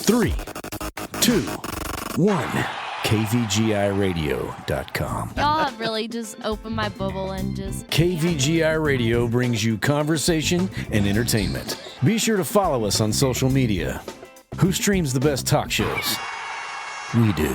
3, 2, 1. KVGIRadio.com. Y'all really just opened my bubble and just... KVGI Radio brings you conversation and entertainment. Be sure to follow us on social media. Who streams the best talk shows? We do.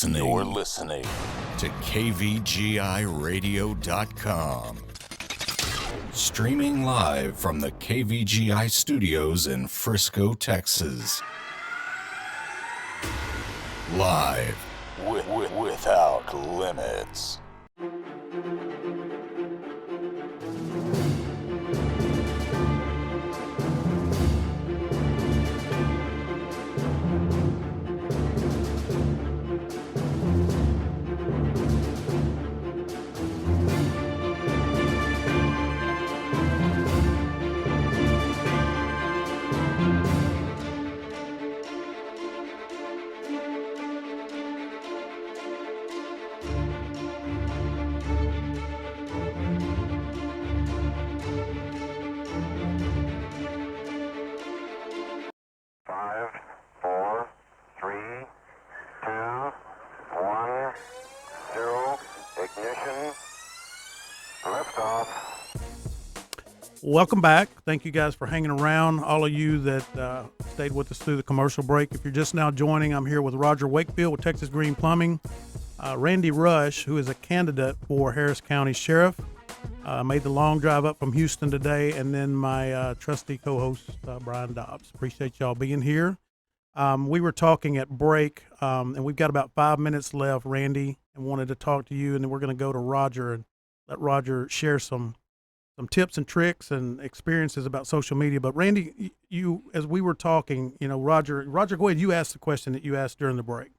You're listening to KVGIRadio.com. Streaming live from the KVGI studios in Frisco, Texas. Live without limits. Welcome back. Thank you guys for hanging around. All of you that stayed with us through the commercial break. If you're just now joining, I'm here with Roger Wakefield with Texas Green Plumbing. Randy Rush, who is a candidate for Harris County Sheriff, made the long drive up from Houston today. And then my trusty co-host, Brian Dobbs. Appreciate y'all being here. We were talking at break, and we've got about 5 minutes left, Randy, and wanted to talk to you. And then we're going to go to Roger and let Roger share some tips and tricks and experiences about social media. But Randy, you, as we were talking, Roger, go ahead. You asked the question that you asked during the break.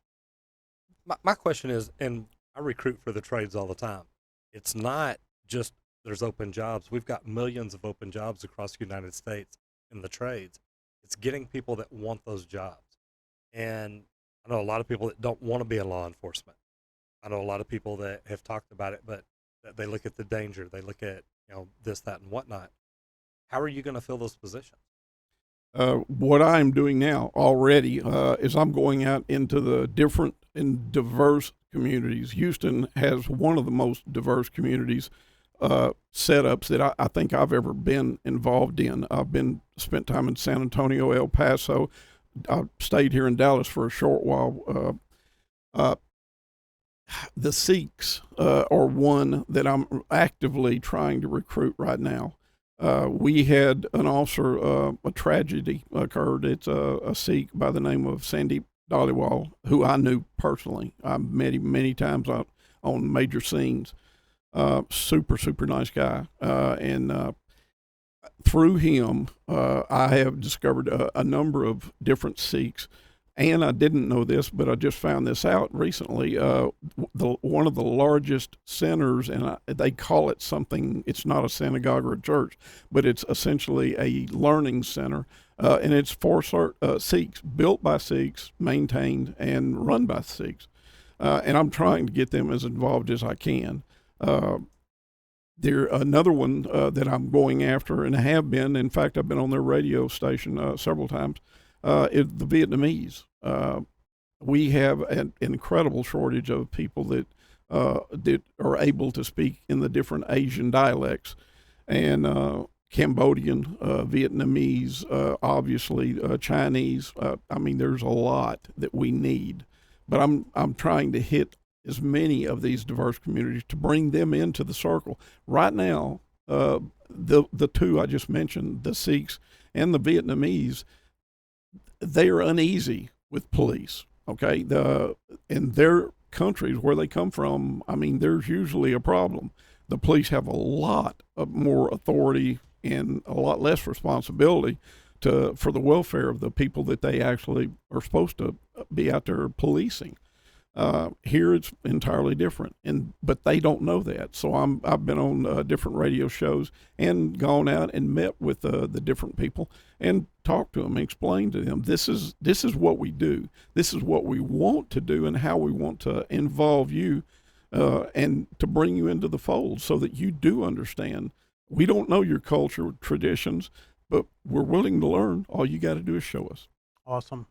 My question is, and I recruit for the trades all the time. It's not just there's open jobs. We've got millions of open jobs across the United States in the trades. It's getting people that want those jobs. And I know a lot of people that don't want to be in law enforcement. I know a lot of people that have talked about it, but that they look at the danger. They look at this, that, and whatnot. How are you going to fill those positions? What I'm doing now already is I'm going out into the different and diverse communities. Houston has one of the most diverse communities setups that I think I've ever been involved in. I've spent time in San Antonio, El Paso. I stayed here in Dallas for a short while. The Sikhs are one that I'm actively trying to recruit right now. We had an officer, a tragedy occurred. It's a Sikh by the name of Sandeep Dollywall, who I knew personally. I met him many times on major scenes. Super nice guy. And through him, I have discovered a number of different Sikhs. And I didn't know this, but I just found this out recently. One of the largest centers, and they call it something, it's not a synagogue or a church, but it's essentially a learning center. And it's for Sikhs, built by Sikhs, maintained, and run by Sikhs. And I'm trying to get them as involved as I can. There another one that I'm going after and have been. In fact, I've been on their radio station several times. Is the Vietnamese. We have an incredible shortage of people that are able to speak in the different Asian dialects, and Cambodian, Vietnamese, obviously Chinese. I mean, there's a lot that we need, but I'm trying to hit as many of these diverse communities to bring them into the circle. Right now, the two I just mentioned, the Sikhs and the Vietnamese, they are uneasy with police. Okay, in their countries where they come from, I mean, there's usually a problem. The police have a lot of more authority and a lot less responsibility for the welfare of the people that they actually are supposed to be out there policing. Here it's entirely different, but they don't know that. So I've been on different radio shows and gone out and met with the different people and talked to them and explained to them this is what we do. This is what we want to do and how we want to involve you and to bring you into the fold so that you do understand. We don't know your culture, traditions, but we're willing to learn. All you got to do is show us. Awesome.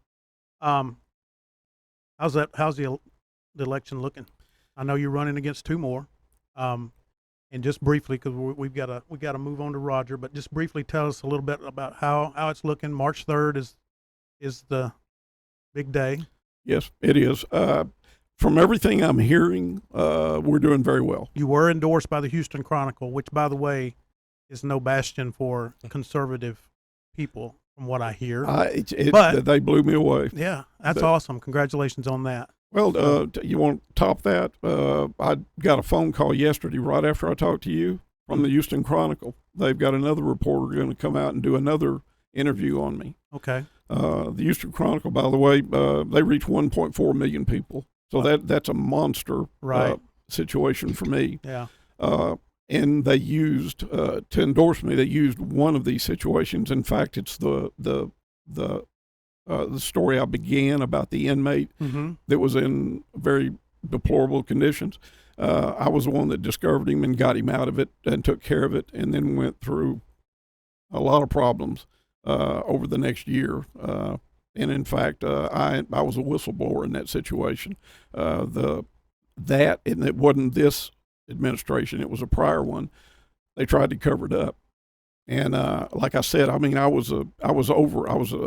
How's the election looking? I know you're running against two more. And just briefly, because we got to move on to Roger, but just briefly tell us a little bit about how it's looking. March 3rd is the big day. Yes, it is. From everything I'm hearing, we're doing very well. You were endorsed by the Houston Chronicle, which, by the way, is no bastion for conservative people, from what I hear. But they blew me away. Yeah, that's awesome. Congratulations on that. Well, you want to top that? I got a phone call yesterday right after I talked to you from the Houston Chronicle. They've got another reporter going to come out and do another interview on me. Okay. The Houston Chronicle, by the way, they reach 1.4 million people. So that's a monster situation for me. Yeah. And they used, to endorse me, they used one of these situations. In fact, it's the story I began about the inmate that was in very deplorable conditions. I was the one that discovered him and got him out of it and took care of it, and then went through a lot of problems over the next year. And in fact, I was a whistleblower in that situation. And it wasn't this administration; it was a prior one. They tried to cover it up. And like I said, I mean, I was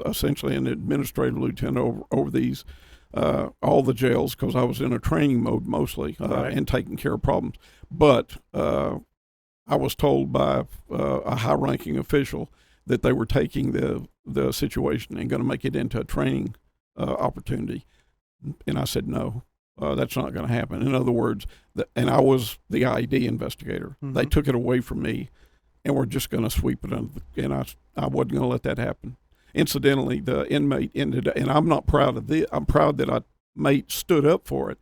essentially an administrative lieutenant over these all the jails, because I was in a training mode mostly and taking care of problems. But I was told by a high-ranking official that they were taking the situation and going to make it into a training opportunity. And I said, no, that's not going to happen. In other words, and I was the IED investigator. They took it away from me, and we're just going to sweep it under and I wasn't going to let that happen. Incidentally, the inmate ended up, and I'm not proud of this. I'm proud that I stood up for it,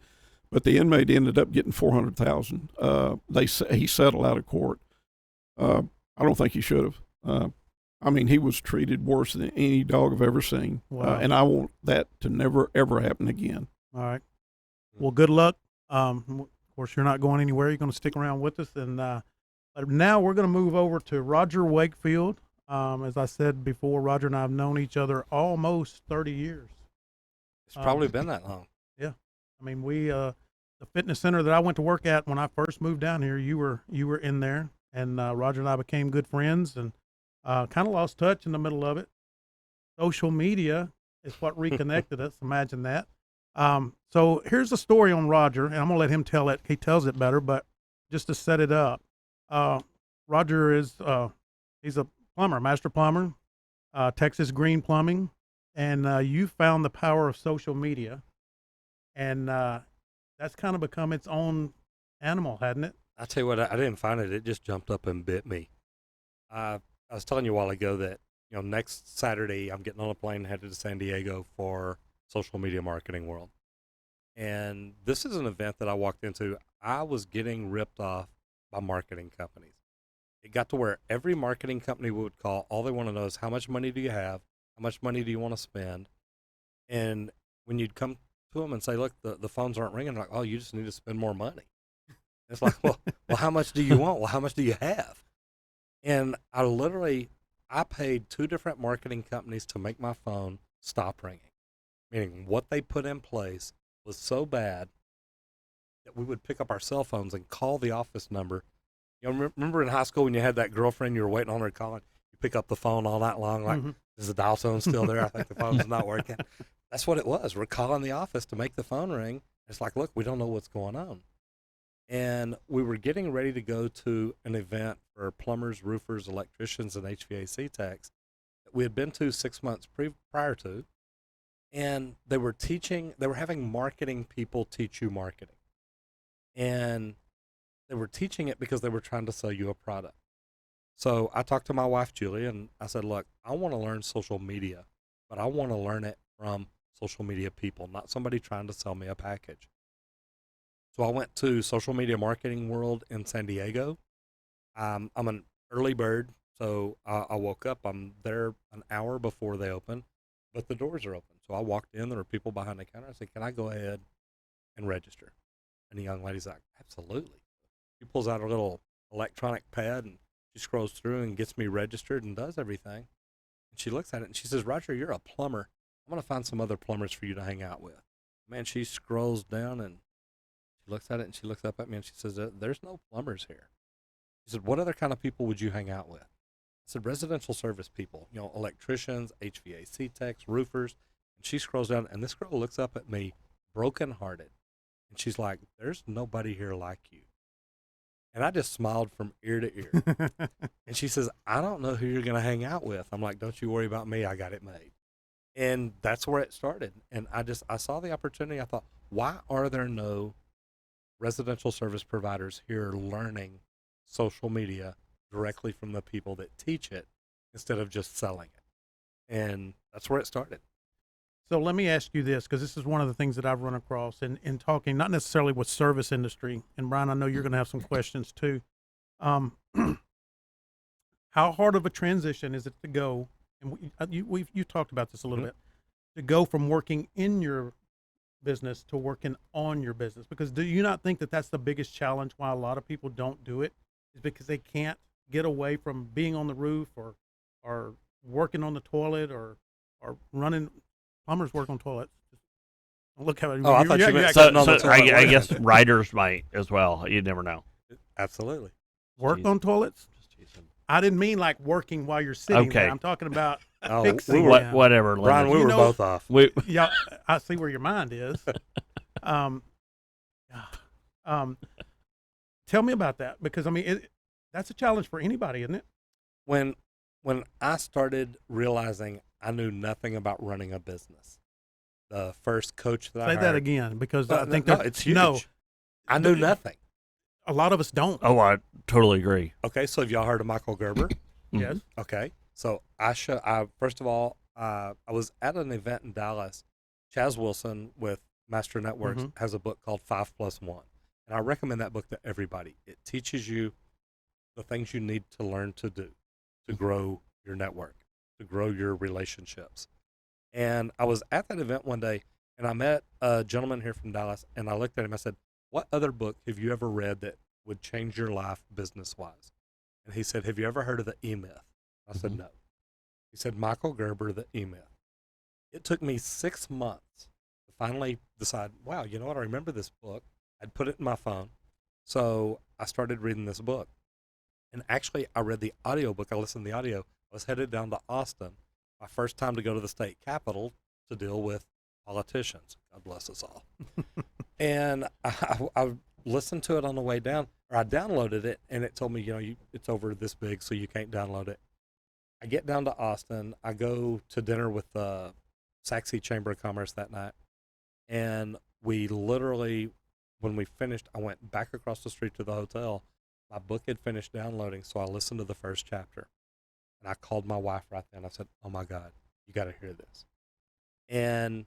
but the inmate ended up getting $400,000. He settled out of court. I don't think he should have. I mean, he was treated worse than any dog I've ever seen. Wow. And I want that to never, ever happen again. All right. Well, good luck. Of course, you're not going anywhere. You're going to stick around with us. And now we're going to move over to Roger Wakefield. As I said before, Roger and I have known each other almost 30 years. It's probably been that long. Yeah. I mean, the fitness center that I went to work at when I first moved down here, you were in there, and Roger and I became good friends, and kind of lost touch in the middle of it. Social media is what reconnected us. Imagine that. So here's the story on Roger, and I'm going to let him tell it. He tells it better, but just to set it up, Roger is, he's a plumber, master plumber, Texas Green Plumbing. and you found the power of social media, and that's kind of become its own animal, hadn't it? I tell you what, I didn't find it. It just jumped up and bit me. I was telling you a while ago that next Saturday I'm getting on a plane headed to San Diego for Social Media Marketing World, and this is an event that I walked into. I was getting ripped off by marketing companies. It got to where every marketing company would call. All they want to know is how much money do you have, how much money do you want to spend, and when you'd come to them and say, look, the phones aren't ringing, they're like, oh, you just need to spend more money. It's like, well, how much do you want? Well, how much do you have? And I paid 2 different marketing companies to make my phone stop ringing, meaning what they put in place was so bad that we would pick up our cell phones and call the office number. Remember in high school when you had that girlfriend you were waiting on her calling? You pick up the phone all night long, like, is the dial tone still there? I think the phone's not working. That's what it was. We're calling the office to make the phone ring. It's like, look, we don't know what's going on. And we were getting ready to go to an event for plumbers, roofers, electricians, and HVAC techs that we had been to 6 months prior to. And they were having marketing people teach you marketing. And they were teaching it because they were trying to sell you a product. So I talked to my wife, Julie, and I said, look, I want to learn social media, but I want to learn it from social media people, not somebody trying to sell me a package. So I went to Social Media Marketing World in San Diego. I'm an early bird, so I woke up. I'm there an hour before they open, but the doors are open. So I walked in. There were people behind the counter. I said, can I go ahead and register? And the young lady's like, absolutely. She pulls out her little electronic pad, and she scrolls through and gets me registered and does everything. And she looks at it, and she says, Roger, you're a plumber. I'm going to find some other plumbers for you to hang out with. Man, she scrolls down, and she looks at it, and she looks up at me, and she says, there's no plumbers here. She said, what other kind of people would you hang out with? I said, residential service people, electricians, HVAC techs, roofers. And she scrolls down, and this girl looks up at me, brokenhearted. And she's like, there's nobody here like you. And I just smiled from ear to ear. And she says, I don't know who you're going to hang out with. I'm like, don't you worry about me. I got it made. And that's where it started. And I saw the opportunity. I thought, why are there no residential service providers here learning social media directly from the people that teach it instead of just selling it? And that's where it started. So let me ask you this, because this is one of the things that I've run across in talking, not necessarily with service industry. And Brian, I know you're going to have some questions too. How hard of a transition is it to go? And you talked about this a little bit, to go from working in your business to working on your business. Because do you not think that that's the biggest challenge why a lot of people don't do it, is because they can't get away from being on the roof or working on the toilet or running. Plumbers work on toilets. Look how. I thought you meant so, on the toilet. I guess writers might as well. You never know. Absolutely. Work on toilets. I didn't mean like working while you're sitting there. I'm talking about fixing them. Whatever. Brian, we were both off. Yeah, I see where your mind is. Tell me about that, because I mean that's a challenge for anybody, isn't it? When I started realizing I knew nothing about running a business, the first coach that I hired. Say that again, because I think it's huge. No, I knew nothing. A lot of us don't. Oh, I totally agree. Okay, so have y'all heard of Michael Gerber? Yes. Okay, so first of all, I was at an event in Dallas. Chaz Wilson with Master Networks has a book called 5+1, and I recommend that book to everybody. It teaches you the things you need to learn to do to grow your network, to grow your relationships. And I was at that event one day, and I met a gentleman here from Dallas, and I looked at him. I said, what other book have you ever read that would change your life business-wise? And he said, have you ever heard of the E-Myth? I said, no. He said, Michael Gerber, the E-Myth. It took me 6 months to finally decide, wow, you know what? I remember this book. I'd put it in my phone. So I started reading this book. And actually, I read the audiobook. I listened to the audio. I was headed down to Austin, my first time to go to the state capitol to deal with politicians. God bless us all. And I listened to it on the way down, or I downloaded it, and it told me, it's over this big, so you can't download it. I get down to Austin. I go to dinner with the Saxe Chamber of Commerce that night. And we literally, when we finished, I went back across the street to the hotel. My book had finished downloading, so I listened to the first chapter. And I called my wife right then. I said, oh my God, you got to hear this. And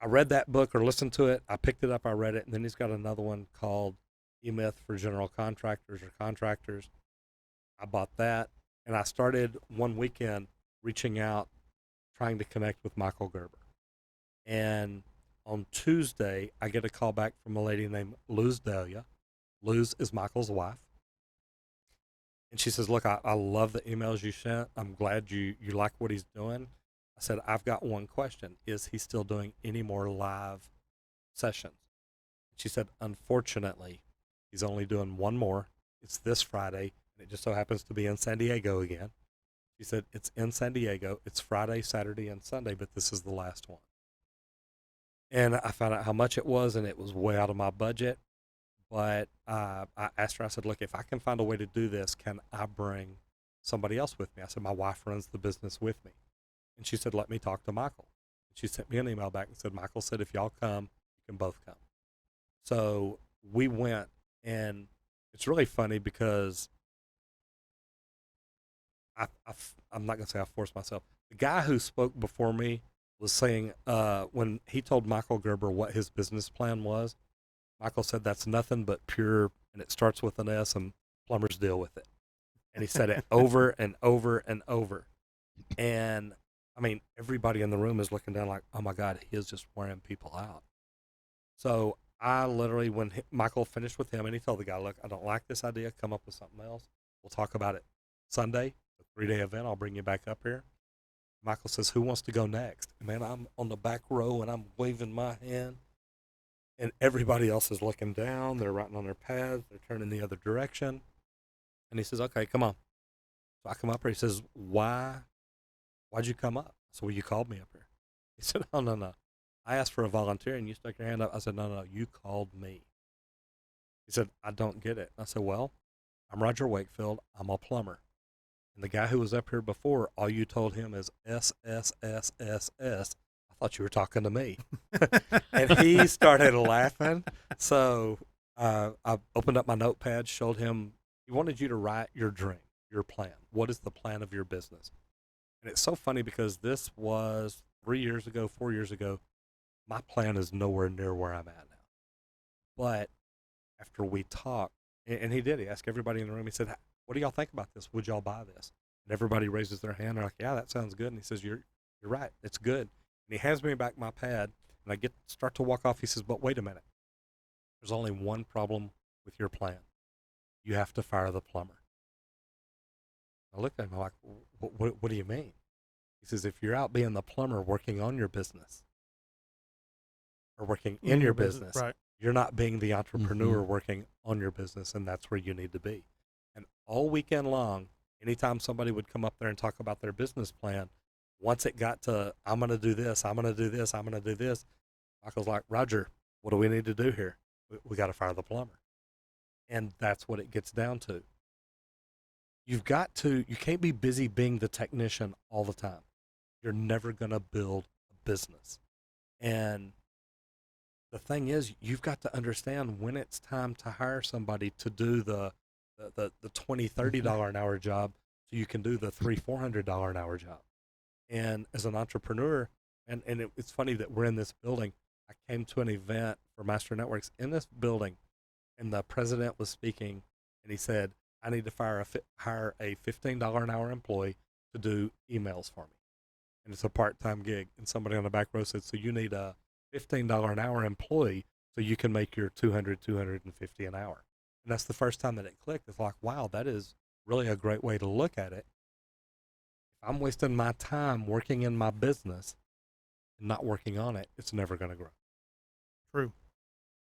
I read that book or listened to it. I picked it up, I read it, and then he's got another one called E-Myth for General Contractors or Contractors. I bought that, and I started one weekend reaching out, trying to connect with Michael Gerber. And on Tuesday, I get a call back from a lady named Luz Delia. Luz is Michael's wife. And she says, look, I love the emails you sent. I'm glad you like what he's doing. I said, I've got one question. Is he still doing any more live sessions? She said, unfortunately, he's only doing one more. It's this Friday, and it just so happens to be in San Diego again. She said, it's in San Diego. It's Friday, Saturday, and Sunday, but this is the last one. And I found out how much it was, and it was way out of my budget. But I asked her, I said, look, if I can find a way to do this, can I bring somebody else with me? I said, my wife runs the business with me. And she said, let me talk to Michael. She sent me an email back and said, Michael said, if y'all come, you can both come. So we went, and it's really funny because I'm not going to say I forced myself. The guy who spoke before me was saying when he told Michael Gerber what his business plan was, Michael said that's nothing but pure, and it starts with an S, and plumbers deal with it. And he said it over and over and over. And I mean, everybody in the room is looking down like, oh my God, he is just wearing people out. So I literally, when Michael finished with him, and he told the guy, look, I don't like this idea. Come up with something else. We'll talk about it Sunday, a 3-day event. I'll bring you back up here. Michael says, who wants to go next? And man, I'm on the back row, and I'm waving my hand. And everybody else is looking down. They're writing on their pads. They're turning the other direction. And he says, okay, come on. So I come up here. He says, why'd you come up? So you called me up here. He said, no. I asked for a volunteer, and you stuck your hand up. I said, no, you called me. He said, I don't get it. I said, well, I'm Roger Wakefield. I'm a plumber. And the guy who was up here before, all you told him is SSSSS. I thought you were talking to me. And he started laughing. So I opened up my notepad, showed him, he wanted you to write your dream, your plan. What is the plan of your business? And it's so funny because this was 4 years ago. My plan is nowhere near where I'm at now. But after we talked, and he did, he asked everybody in the room, he said, what do y'all think about this? Would y'all buy this? And everybody raises their hand. They're like, yeah, that sounds good. And he says, you're right. It's good. And he hands me back my pad, and I start to walk off. He says, but wait a minute. There's only one problem with your plan. You have to fire the plumber. I looked at him, I'm like, what do you mean? He says, if you're out being the plumber working on your business or working in your business, right, you're not being the entrepreneur working on your business, and that's where you need to be. And all weekend long, anytime somebody would come up there and talk about their business plan, once it got to, I'm going to do this, I'm going to do this, I'm going to do this, Michael's like, Roger, what do we need to do here? We got to fire the plumber. And that's what it gets down to. You can't be busy being the technician all the time. You're never going to build a business. And the thing is, you've got to understand when it's time to hire somebody to do the $20, $30 an hour job, so you can do the $300-$400 an hour job. And as an entrepreneur, and it's funny that we're in this building. I came to an event for Master Networks in this building, and the president was speaking, and he said, I need to hire a $15 an hour employee to do emails for me. And it's a part-time gig. And somebody on the back row said, so you need a $15 an hour employee so you can make your $200, $250 an hour. And that's the first time that it clicked. It's like, wow, that is really a great way to look at it. If I'm wasting my time working in my business and not working on it, it's never going to grow. True.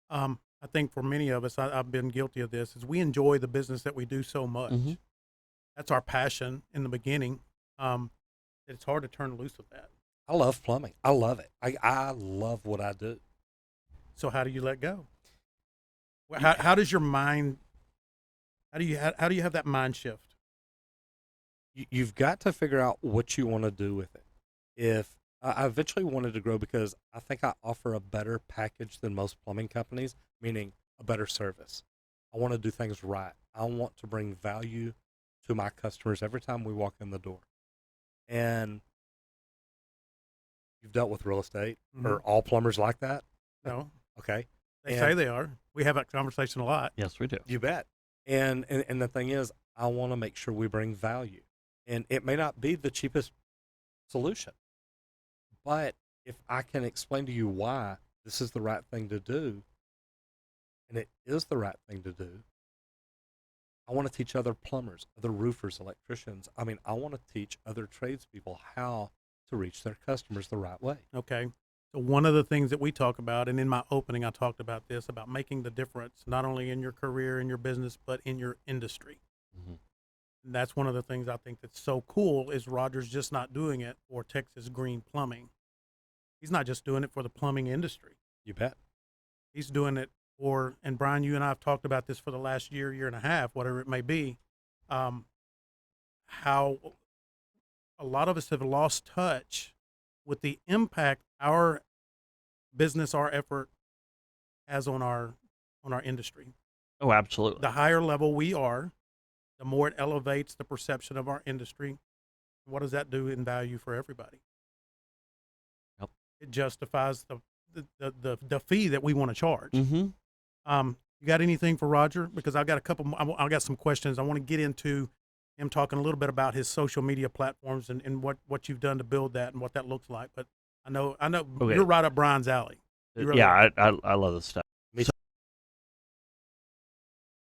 I think for many of us, I've been guilty of this, is we enjoy the business that we do so much. That's our passion in the beginning. It's hard to turn loose of that. I love plumbing. I love it. I love what I do. So how do you let go? How does your mind, how do you have that mind shift? You've got to figure out what you want to do with it. If I eventually wanted to grow because I think I offer a better package than most plumbing companies, meaning a better service. I want to do things right. I want to bring value to my customers every time we walk in the door. And you've dealt with real estate. Are all plumbers like that? No, Okay. they say they are. We have that conversation a lot. Yes, we do. You bet. And the thing is, I want to make sure we bring value. And it may not be the cheapest solution, but if I can explain to you why this is the right thing to do, and it is the right thing to do, I want to teach other plumbers, other roofers, electricians. I mean, I want to teach other tradespeople how to reach their customers the right way. Okay. So one of the things that we talk about, and in my opening, I talked about this, about making the difference, not only in your career, in your business, but in your industry. And that's one of the things I think that's so cool is Roger's just not doing it for Texas Green Plumbing. He's not just doing it for the plumbing industry. You bet. He's doing it for, and Brian, you and I have talked about this for the last year, year and a half, whatever it may be, how a lot of us have lost touch with the impact our business, our effort has on our industry. Oh, absolutely. The higher level we are, the more it elevates the perception of our industry. What does that do in value for everybody? Yep. It justifies the fee that we want to charge. Mm-hmm. You got anything for Roger? Because I've got I got some questions. I want to get into him talking a little bit about his social media platforms and what you've done to build that and what that looks like. But I know Okay. you're right up Brian's alley. You really Yeah, are. I love this stuff.